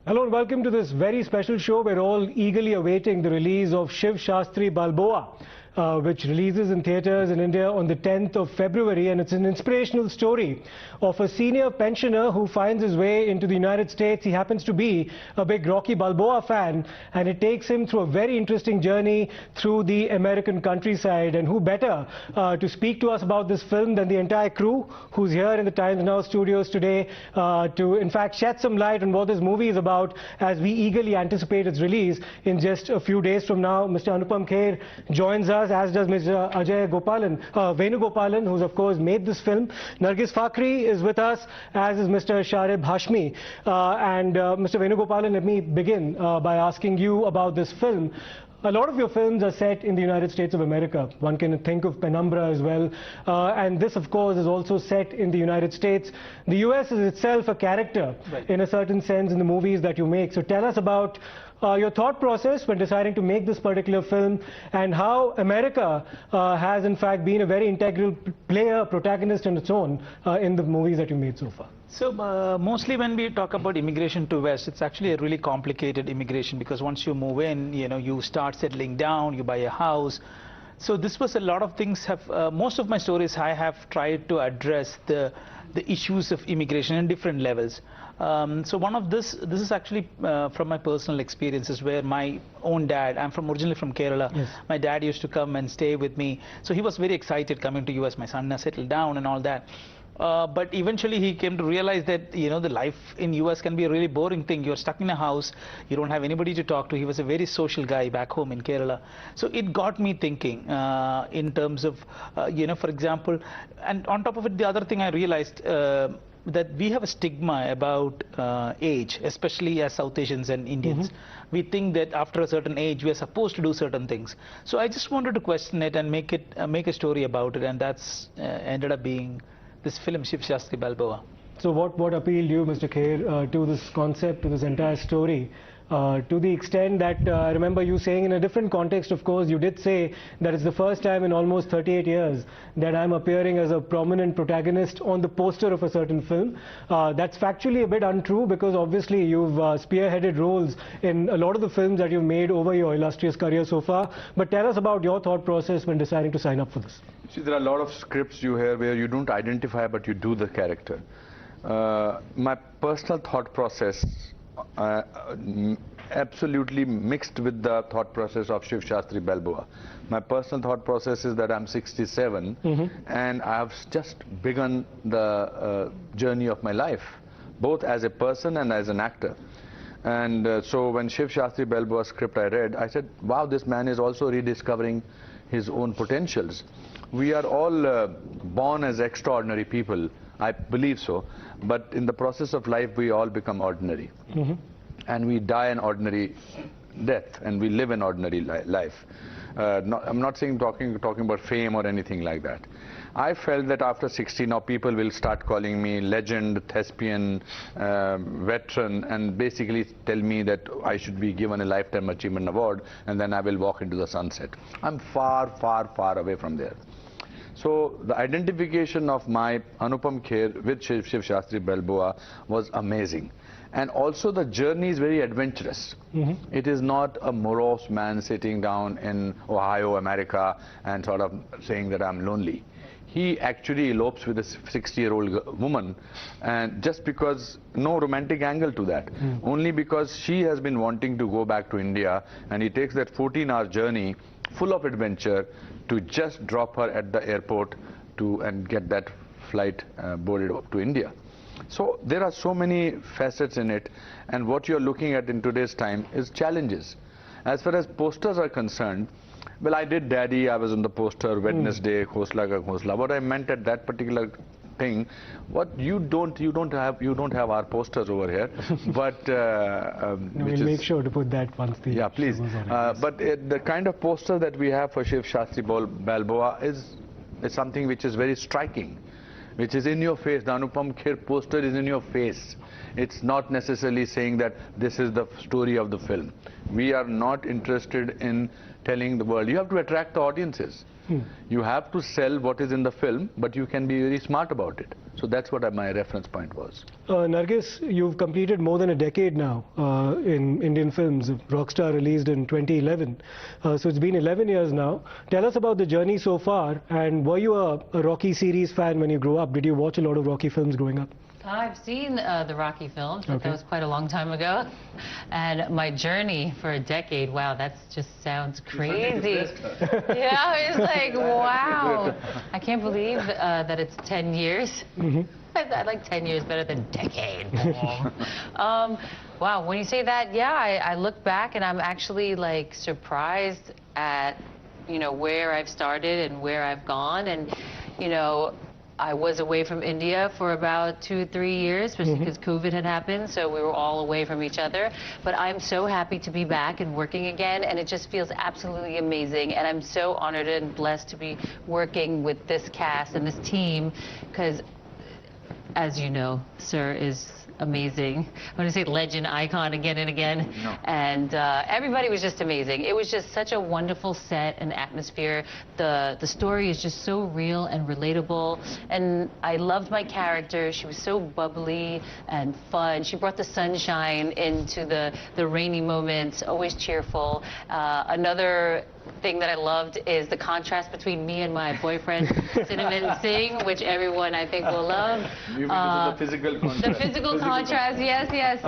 Hello and welcome to this very special show. We're all eagerly awaiting the release of Shivshastribalboa, which releases in theatres in India on the 10th of February, and it's an inspirational story of a senior pensioner who finds his way into the United States. He happens to be a big Rocky Balboa fan, and it takes him through a very interesting journey through the American countryside. And who better to speak to us about this film than the entire crew who's here in the Times Now studios today to in fact shed some light on what this movie is about as we eagerly anticipate its release in just a few days from now. Mr. Anupam Kher joins us, as does Mr. Ajay Gopalan, Venugopalan, who's of course made this film. Nargis Fakhri is with us, as is Mr. Sharib Hashmi. Mr. Venugopalan, let me begin by asking you about this film. A lot of your films are set in the United States of America. One can think of Penumbra as well. And this, of course, is also set in the United States. The US is itself a character, right, in a certain sense in the movies that you make. So tell us about your thought process when deciding to make this particular film, and how America has in fact been a very integral player, protagonist in its own in the movies that you made so far. So mostly when we talk about immigration to West, it's actually a really complicated immigration, because once you move in, you start settling down, you buy a house. So this was a lot of things have, most of my stories I have tried to address the issues of immigration in different levels. So one of this is actually from my personal experiences, where my own dad, I'm originally from Kerala. Yes. My dad used to come and stay with me. So he was very excited coming to US. My son has settled down and all that. But eventually he came to realize that, the life in US can be a really boring thing. You're stuck in a house, you don't have anybody to talk to. He was a very social guy back home in Kerala. So it got me thinking in terms of, for example, and on top of it, the other thing I realized that we have a stigma about age, especially as South Asians and Indians. Mm-hmm. We think that after a certain age, we are supposed to do certain things. So I just wanted to question it and make a story about it, and that's ended up being this film, Shivshastribalboa. So what appealed you, Mr. Kher, to this concept, to this entire story, to the extent that I remember you saying in a different context, of course, you did say that it's the first time in almost 38 years that I'm appearing as a prominent protagonist on the poster of a certain film. That's factually a bit untrue, because obviously you've spearheaded roles in a lot of the films that you've made over your illustrious career so far. But tell us about your thought process when deciding to sign up for this. See, there are a lot of scripts you hear where you don't identify, but you do the character. My personal thought process absolutely mixed with the thought process of Shivshastribalboa. My personal thought process is that I'm 67, and I have just begun the journey of my life, both as a person and as an actor. And so when Shivshastribalboa script I read, I said, wow, this man is also rediscovering his own potentials. We are all born as extraordinary people, I believe so, but in the process of life we all become ordinary. And we die an ordinary death, and we live an ordinary life. I'm not saying talking about fame or anything like that. I felt that after 60 now people will start calling me legend, thespian, veteran, and basically tell me that I should be given a Lifetime Achievement Award, and then I will walk into the sunset. I'm far, far, far away from there. So the identification of my Anupam Kher with Shivshastribalboa was amazing. And also the journey is very adventurous. It is not a morose man sitting down in Ohio, America, and sort of saying that I'm lonely. He actually elopes with a 60-year-old woman, and just because, no romantic angle to that, only because she has been wanting to go back to India, and he takes that 14-hour journey full of adventure to just drop her at the airport and get that flight boarded up to India. So there are so many facets in it, and what you're looking at in today's time is challenges. As far as posters are concerned, well, I did Daddy, I was on the poster, Wednesday, Khosla Ka Khosla. What I meant at that particular thing, what you don't have our posters over here, but we'll make sure to put that once the yeah, please. But the kind of poster that we have for Shivshastribalboa is something which is very striking, which is in your face. The Anupam Kher poster is in your face. It's not necessarily saying that this is the story of the film. We are not interested in telling the world. You have to attract the audiences. You have to sell what is in the film, but you can be very smart about it. So that's what my reference point was. Nargis, you've completed more than a decade now in Indian films. Rockstar released in 2011. So it's been 11 years now. Tell us about the journey so far. And were you a Rocky series fan when you grew up? Did you watch a lot of Rocky films growing up? I've seen the Rocky films, but that was quite a long time ago. And my journey for a decade, wow, that just sounds crazy. Yeah, it's like, wow. I can't believe that it's 10 years. I like 10 years better than decade. Wow, when you say that, yeah, I look back and I'm actually like surprised at, you know, where I've started and where I've gone. And, you know, I was away from India for about 2-3 years, especially because COVID had happened, so we were all away from each other. But I'm so happy to be back and working again, and it just feels absolutely amazing. And I'm so honored and blessed to be working with this cast and this team, because, as you know, Sir is amazing. I'm going to say legend, icon again and again. No. And everybody was just amazing. It was just such a wonderful set and atmosphere. The story is just so real and relatable. And I loved my character. She was so bubbly and fun. She brought the sunshine into the rainy moments, always cheerful. Another thing that I loved is the contrast between me and my boyfriend, Cinnamon Singh, which everyone I think will love. You mean this is the physical contrast? The physical contrast, yes, yes.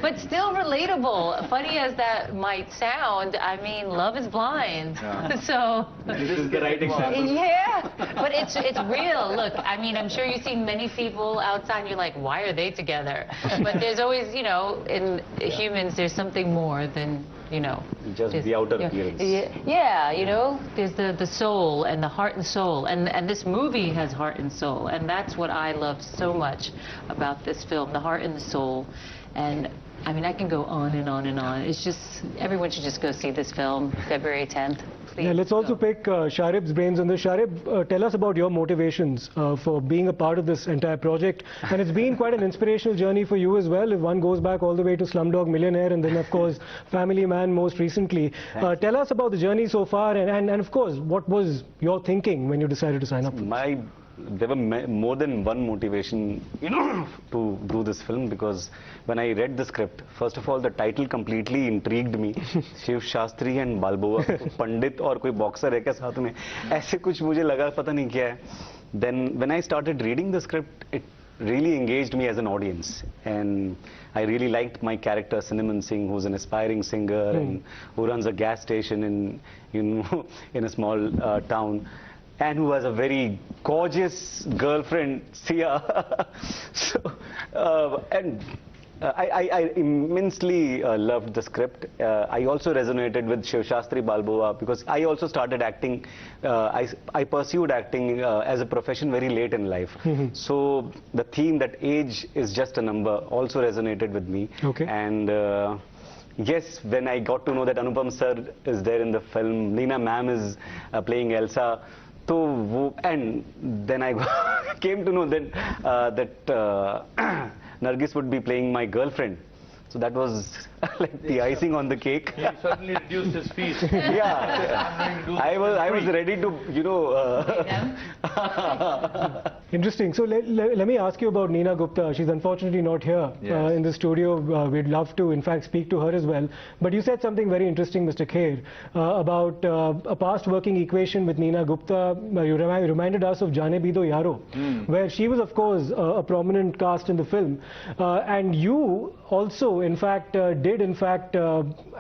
But still relatable. Funny as that might sound, I mean, love is blind. Yeah. So. This is the right example. Yeah, but it's real. Look, I mean, I'm sure you've seen many people outside and you're like, why are they together? But there's always, you know, in humans, there's something more than, you know, just the outer appearance. Yeah, you know, there's the soul and the heart and soul, and this movie has heart and soul, and that's what I loved so much about this film, the heart and the soul. And I mean, I can go on and on and on. It's just, everyone should just go see this film, February 10th. Please. Yeah, let's also pick Sharib's brains on this. Sharib, tell us about your motivations for being a part of this entire project. And it's been quite an inspirational journey for you as well, if one goes back all the way to Slumdog Millionaire and then, of course, Family Man most recently. Tell us about the journey so far and of course, what was your thinking when you decided to sign up? There were more than one motivation, you know, to do this film, because when I read the script, first of all, the title completely intrigued me. Shiv Shastri and Balboa, पंडित और कोई boxer है क्या साथ में? ऐसे कुछ मुझे लगा पता नहीं क्या है. Then when I started reading the script, it really engaged me as an audience, and I really liked my character Cinnamon Singh, who's an aspiring singer and who runs a gas station in a small town, and who has a very gorgeous girlfriend, Sia. I immensely loved the script. I also resonated with Shivshastribalboa because I also started acting. I pursued acting as a profession very late in life. So the theme that age is just a number also resonated with me. Okay. And yes, when I got to know that Anupam sir is there in the film, Leena ma'am is playing Elsa. And then I came to know that Nargis would be playing my girlfriend. So that was like the icing on the cake. He certainly reduced his fees. Yeah, I was ready to, you know. Interesting. So let me ask you about Neena Gupta. She's unfortunately not here in the studio. We'd love to, in fact, speak to her as well. But you said something very interesting, Mr. Kher, about a past working equation with Neena Gupta. You reminded us of Jaane Bhi Do Yaro, where she was, of course, a prominent cast in the film. And you also, in fact, did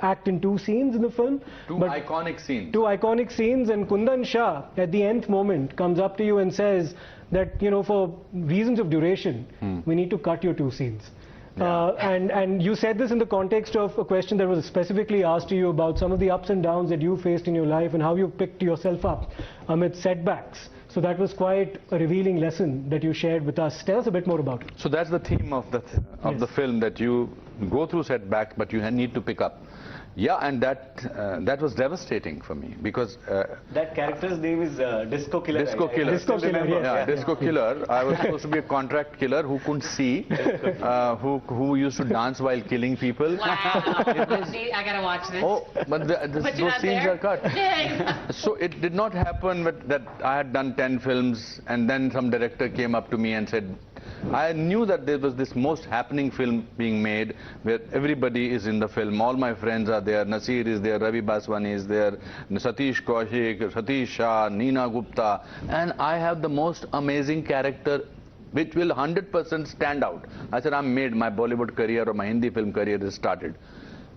act in 2 scenes in the film. Two iconic scenes. 2 iconic scenes, and Kundan Shah, at the nth moment, comes up to you and says that, you know, for reasons of duration, we need to cut your 2 scenes. And you said this in the context of a question that was specifically asked to you about some of the ups and downs that you faced in your life and how you picked yourself up amid setbacks. So that was quite a revealing lesson that you shared with us. Tell us a bit more about it. So that's the theme of the film, that you go through setbacks, but you need to pick up. Yeah, and that was devastating for me because that character's name is Disco Killer. Disco Killer. Disco Killer, yes. Yeah, Disco Killer. I was supposed to be a contract killer who couldn't see, who used to dance while killing people. Wow. See, I gotta watch this. Oh, but those scenes there. are cut. So it did not happen that I had done 10 films and then some director came up to me and said, I knew that there was this most happening film being made where everybody is in the film. All my friends are there. Nasir is there, Ravi Baswani is there, Satish Kaushik, Satish Shah, Neena Gupta. And I have the most amazing character which will 100% stand out. I said, I'm made. My Bollywood career or my Hindi film career is started.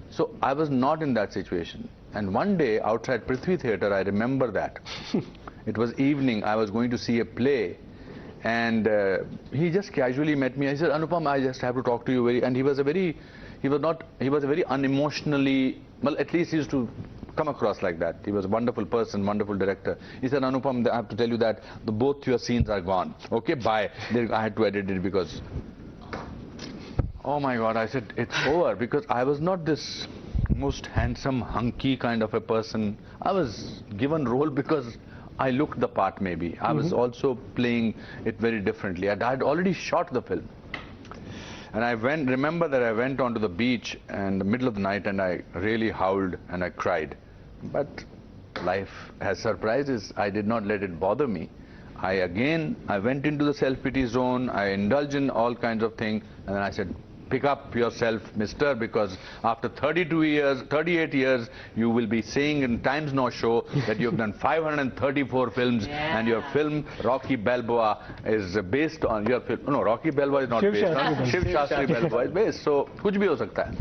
So I was not in that situation. And one day outside Prithvi Theatre, I remember that. It was evening. I was going to see a play. And he just casually met me. I said, Anupam, I just have to talk to you and he was a very unemotionally, well, at least he used to come across like that. He was a wonderful person, wonderful director. He said, Anupam, I have to tell you that both your scenes are gone. Okay, bye. I had to edit it because, oh my God, I said, it's over because I was not this most handsome, hunky kind of a person. I was given role because I looked the part maybe. I was also playing it very differently. I had already shot the film. And I remember that I went onto the beach in the middle of the night and I really howled and I cried. But life has surprises. I did not let it bother me. I went into the self-pity zone. I indulged in all kinds of things. And then I said, pick up yourself, mister, because after 38 years, you will be saying in Times Now show that you have done 534 films and your film Rocky Balboa is based on your film. No, Rocky Balboa is not based on. Shivshastri Balboa is based. So, kuch bhi ho sakta hai.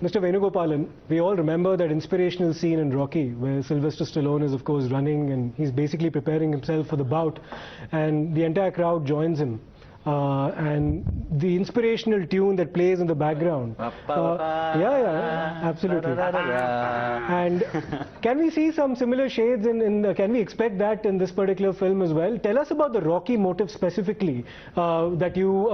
Mr. Venugopalan, we all remember that inspirational scene in Rocky where Sylvester Stallone is of course running and he's basically preparing himself for the bout and the entire crowd joins him. And the inspirational tune that plays in the background. Absolutely. And can we see some similar shades can we expect that in this particular film as well? Tell us about the Rocky motive specifically that you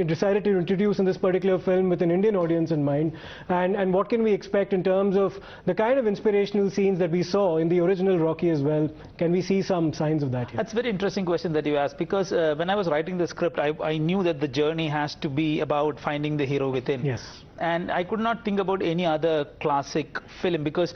decided to introduce in this particular film with an Indian audience in mind, and what can we expect in terms of the kind of inspirational scenes that we saw in the original Rocky as well? Can we see some signs of that here? That's a very interesting question that you asked because when I was writing the script, I knew that the journey has to be about finding the hero within. Yes. And I could not think about any other classic film because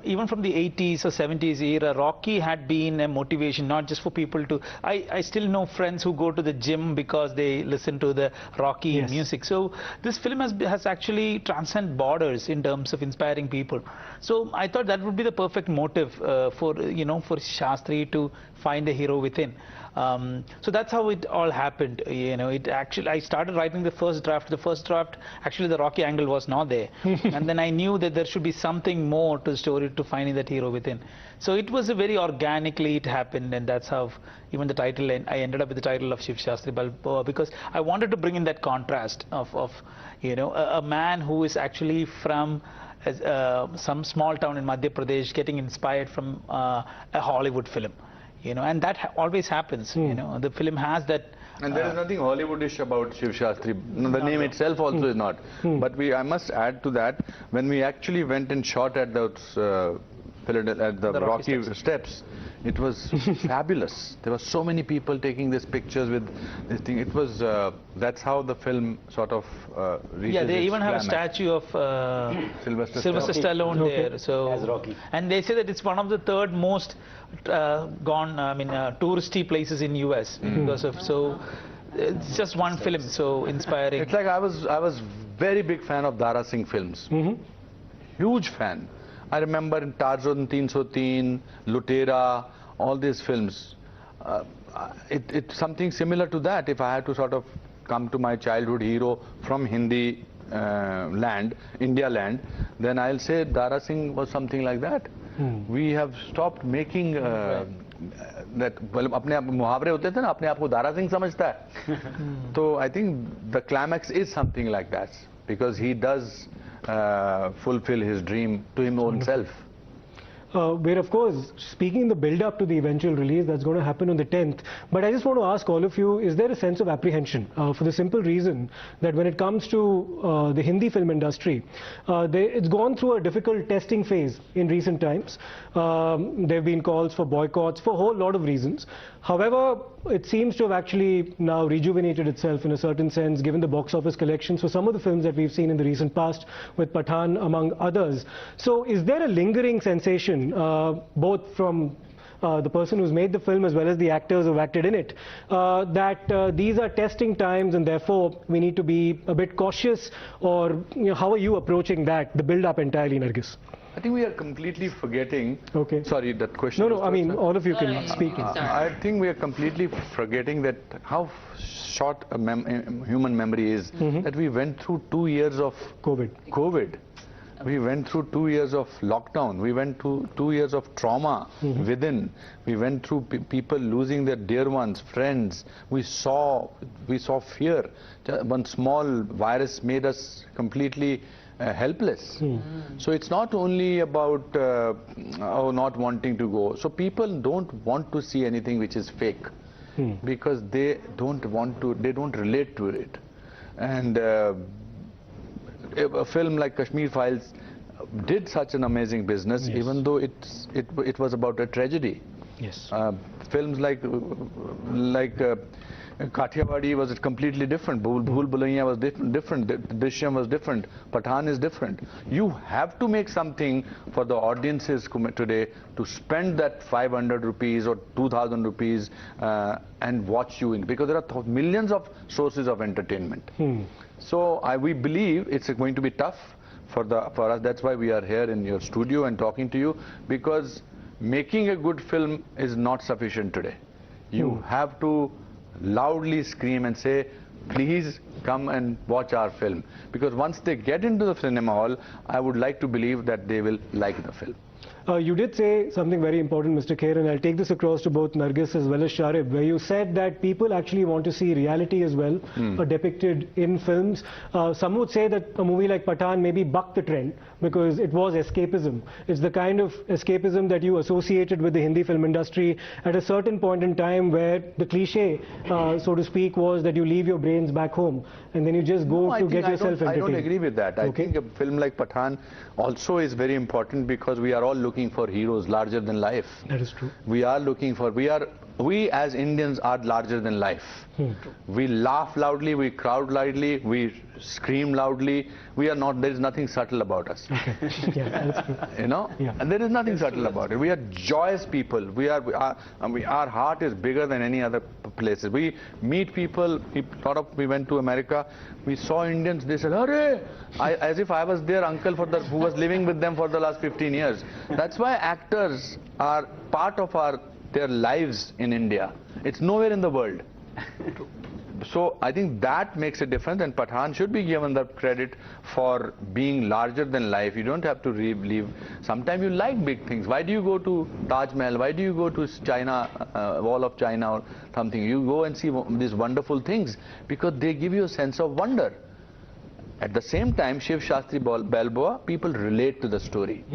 even from the 80s or 70s era, Rocky had been a motivation not just for people to... I still know friends who go to the gym because they listen to the Rocky music. So this film has actually transcended borders in terms of inspiring people. So I thought that would be the perfect motive for Shastri to find a hero within. So that's how it all happened. I started writing the first draft. The first draft, actually the Rocky angle was not there. And then I knew that there should be something more to the story to finding that hero within. So it was very organically it happened, and that's how even the title, I ended up with the title of Shivshastribalboa because I wanted to bring in that contrast of a man who is actually from some small town in Madhya Pradesh getting inspired from a Hollywood film. And that always happens. The film has that. And there is nothing Hollywoodish about Shivshastri. The name itself also is not. But I must add to that, when we actually went and shot at those at the Rocky steps, it was fabulous. There were so many people taking these pictures with this thing. It was that's how the film sort of reaches. Yeah, they even have climax. a statue of Sylvester Stallone there. So as Rocky. And they say that it's one of the third most touristy places in US because of it's just one film, so inspiring. It's like I was very big fan of Dara Singh films. Huge fan. I remember in Tarzan 303, Lutera, all these films. It's something similar to that. If I had to sort of come to my childhood hero from Hindi land, India land, then I'll say Dara Singh was something like that. We have stopped making that. Well, अपने आप मुहावरे होते थे ना, अपने आप को दारा सिंह समझता है. So I think the climax is something like that because he does fulfill his dream to his own self. where of course, speaking the build-up to the eventual release, that's going to happen on the 10th. But I just want to ask all of you, is there a sense of apprehension? For the simple reason that when it comes to the Hindi film industry, it's gone through a difficult testing phase in recent times. There have been calls for boycotts for a whole lot of reasons. However, it seems to have actually now rejuvenated itself in a certain sense, given the box office collections for some of the films that we've seen in the recent past, with Pathaan among others. So is there a lingering sensation, both from the person who's made the film as well as the actors who've acted in it, that these are testing times and therefore we need to be a bit cautious? Or how are you approaching that, the build-up entirely, Nargis? I think we are completely forgetting. Okay. Sorry, that question. No, I mean, all of you can speak. I think we are completely forgetting that how short a human memory is. That we went through 2 years of COVID. We went through 2 years of lockdown. We went through 2 years of trauma within. We went through people losing their dear ones, friends. We saw fear. One small virus made us completely helpless. So it's not only about not wanting to go. So people don't want to see anything which is fake because they don't relate to it. And a film like Kashmir Files did such an amazing business, even though it was about a tragedy. Yes. Films like Kathiawadi was completely different. Bhool Bhulaiya was different. Drishyam was different. Pathaan is different. You have to make something for the audiences today to spend that 500 rupees or 2,000 rupees and watch you, because there are millions of sources of entertainment. So we believe it's going to be tough for us. That's why we are here in your studio and talking to you, because making a good film is not sufficient today. You have to loudly scream and say, please come and watch our film, because once they get into the cinema hall, I would like to believe that they will like the film. You did say something very important, Mr. Kher, and I'll take this across to both Nargis as well as Sharib, where you said that people actually want to see reality as well depicted in films. Some would say that a movie like Pathaan maybe bucked the trend because it was escapism. It's the kind of escapism that you associated with the Hindi film industry at a certain point in time, where the cliche, so to speak, was that you leave your brains back home and then you just go to get yourself entertained. I don't agree with that. I think a film like Pathaan also is very important, because we are all looking for heroes larger than life. That is true. We are looking for, we as Indians are larger than life. We laugh loudly, we crowd loudly, we scream loudly. We are not, there is nothing subtle about us. Yeah, that's true. You know, and there is nothing subtle about it. We are joyous people. Our heart is bigger than any other places. We meet people. We went to America. We saw Indians. They said, "Arey!" As if I was their uncle who was living with them for the last 15 years. That's why actors are part of their lives in India. It's nowhere in the world. So I think that makes a difference, and Pathaan should be given the credit for being larger than life. You don't have to leave. Sometimes you like big things. Why do you go to Taj Mahal? Why do you go to China, Wall of China or something? You go and see these wonderful things because they give you a sense of wonder. At the same time, Shivshastribalboa, people relate to the story.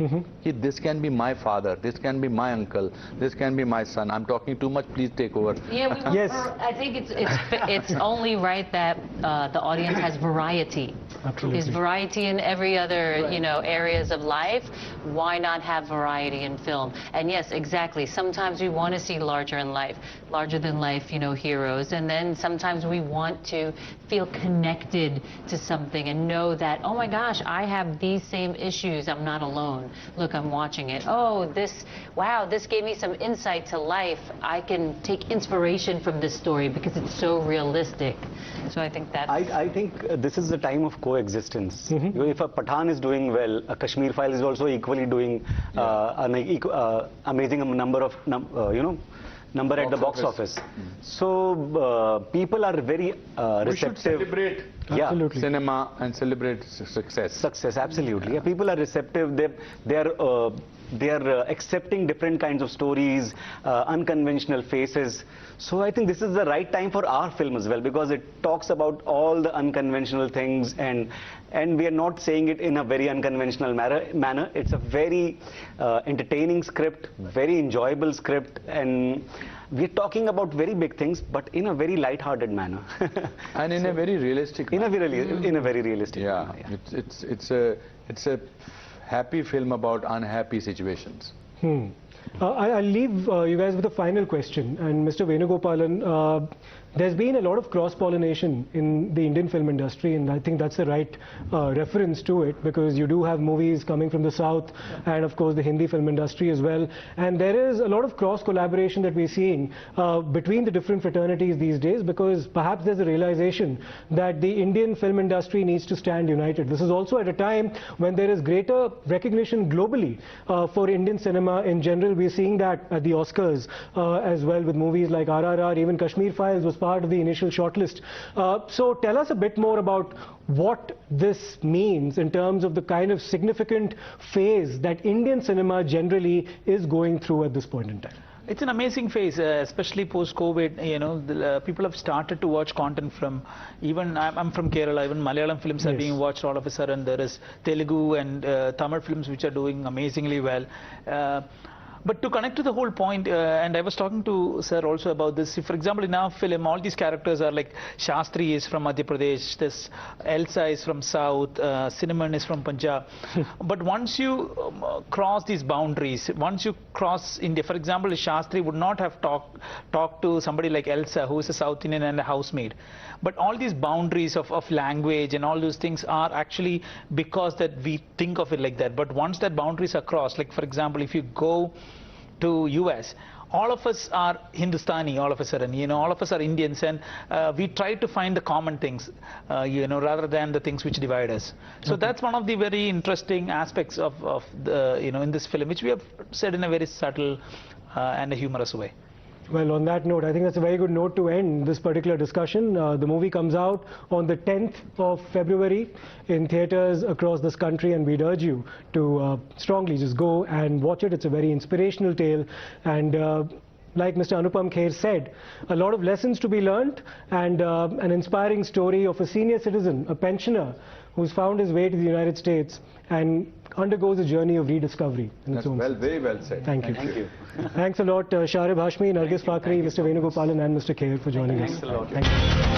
This can be my father, this can be my uncle, this can be my son. I'm talking too much, please take over. Yeah, Yes. I think it's only right that the audience has variety. Absolutely. There's variety in every other, areas of life. Why not have variety in film? And yes, exactly. Sometimes we want to see larger than life, heroes. And then sometimes we want to feel connected to something and know that, oh my gosh, I have these same issues. I'm not alone. Look, I'm watching it. Oh, wow, this gave me some insight to life. I can take inspiration from this story because it's so realistic. So I think that's... I think this is the time of coexistence. If a Pathaan is doing well, a Kashmir File is also equally doing an amazing number of, number at the box office. So people are very receptive. We should celebrate cinema and celebrate success. Success, absolutely. Yeah, people are receptive. They are They are accepting different kinds of stories, unconventional faces. So I think this is the right time for our film as well, because it talks about all the unconventional things, and we are not saying it in a very unconventional manner. It's a very entertaining script, very enjoyable script, and we're talking about very big things, but in a very light-hearted manner. And in a very realistic manner. In a very realistic manner. Yeah. It's a happy film about unhappy situations. I'll leave you guys with a final question. And Mr. Venugopalan, there's been a lot of cross-pollination in the Indian film industry, and I think that's the right reference to it, because you do have movies coming from the South and of course the Hindi film industry as well. And there is a lot of cross-collaboration that we're seeing between the different fraternities these days, because perhaps there's a realization that the Indian film industry needs to stand united. This is also at a time when there is greater recognition globally for Indian cinema in general. We're seeing that at the Oscars as well, with movies like RRR. Even Kashmir Files was part of the initial shortlist. So tell us a bit more about what this means in terms of the kind of significant phase that Indian cinema generally is going through at this point in time. It's an amazing phase, especially post-COVID. You know, people have started to watch content from, even I'm from Kerala, even Malayalam films are being watched all of a sudden. There is Telugu and Tamil films which are doing amazingly well. But to connect to the whole point, and I was talking to Sir also about this, for example, in our film, all these characters are like, Shastri is from Madhya Pradesh, this Elsa is from South, Cinnamon is from Punjab. But once you cross these boundaries, once you cross India, for example, Shastri would not have talked to somebody like Elsa, who is a South Indian and a housemaid. But all these boundaries of language and all those things are actually because that we think of it like that. But once that boundaries are crossed, like for example, if you go to US, all of us are Hindustani all of a sudden, you know, all of us are Indians, and we try to find the common things, you know, rather than the things which divide us. So that's one of the very interesting aspects of the, you know, in this film, which we have said in a very subtle and a humorous way. Well, on that note, I think that's a very good note to end this particular discussion. The movie comes out on the 10th of February in theaters across this country, and we'd urge you to strongly just go and watch it. It's a very inspirational tale, and like Mr. Anupam Kher said, a lot of lessons to be learned, and an inspiring story of a senior citizen, a pensioner, who's found his way to the United States and undergoes a journey of rediscovery. That's very well said. Thank you. Thank you. Thanks a lot, Sharib Hashmi, Nargis Fakhri, Mr. Venugopalan and Mr. Kher for joining us. Thanks a lot. Thank you.